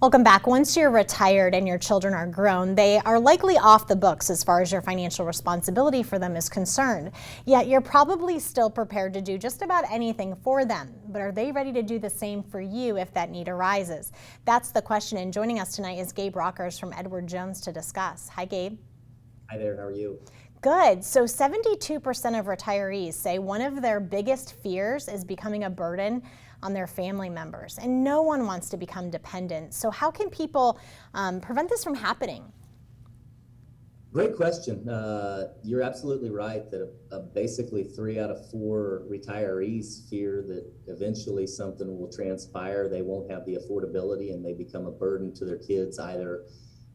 Welcome back. Once you're retired and your children are grown, they are likely off the books as far as your financial responsibility for them is concerned. Yet you're probably still prepared to do just about anything for them. But are they ready to do the same for you if that need arises? That's the question, and joining us tonight is Gabe Rockers from Edward Jones to discuss. Hi, Gabe. Hi there, how are you? Good. So 72% of retirees say one of their biggest fears is becoming a burden on their family members, and no one wants to become dependent. So how can people prevent this from happening? Great question. You're absolutely right that basically 3 out of 4 retirees fear that eventually something will transpire. They won't have the affordability and they become a burden to their kids, either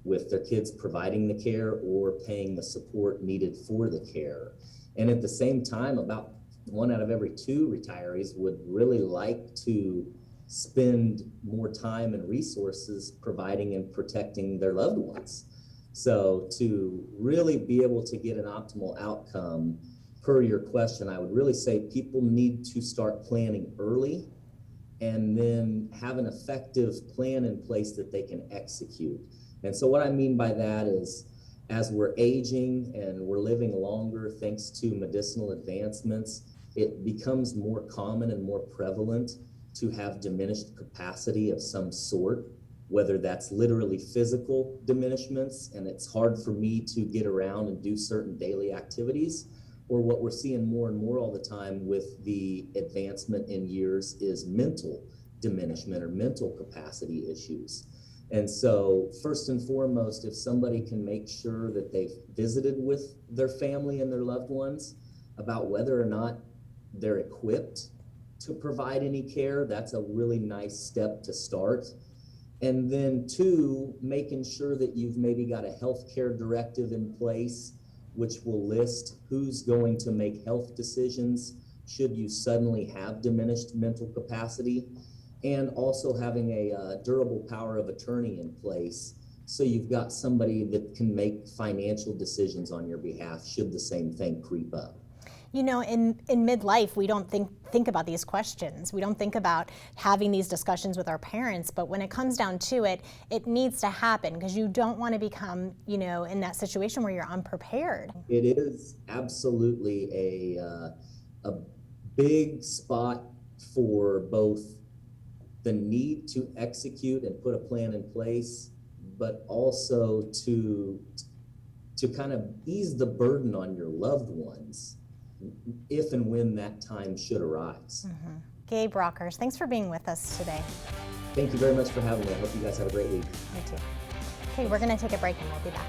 with their kids providing the care or paying the support needed for the care. And at the same time, about 1 out of every 2 retirees would really like to spend more time and resources providing and protecting their loved ones. So to really be able to get an optimal outcome, per your question, I would really say people need to start planning early and then have an effective plan in place that they can execute. And so what I mean by that is, as we're aging and we're living longer thanks to medicinal advancements, it becomes more common and more prevalent to have diminished capacity of some sort, whether that's literally physical diminishments and it's hard for me to get around and do certain daily activities, or what we're seeing more and more all the time with the advancement in years is mental diminishment or mental capacity issues. And so first and foremost, if somebody can make sure that they've visited with their family and their loved ones about whether or not they're equipped to provide any care, that's a really nice step to start. And then 2, making sure that you've maybe got a healthcare directive in place, which will list who's going to make health decisions should you suddenly have diminished mental capacity, and also having a durable power of attorney in place so you've got somebody that can make financial decisions on your behalf should the same thing creep up. You know, in midlife, we don't think about these questions. We don't think about having these discussions with our parents, but when it comes down to it, it needs to happen because you don't want to become, in that situation where you're unprepared. It is absolutely a big spot for both the need to execute and put a plan in place, but also to kind of ease the burden on your loved ones if and when that time should arise. Mm-hmm. Gabe Rockers, thanks for being with us today. Thank you very much for having me. I hope you guys have a great week. Me too. Okay, we're going to take a break and we'll be back.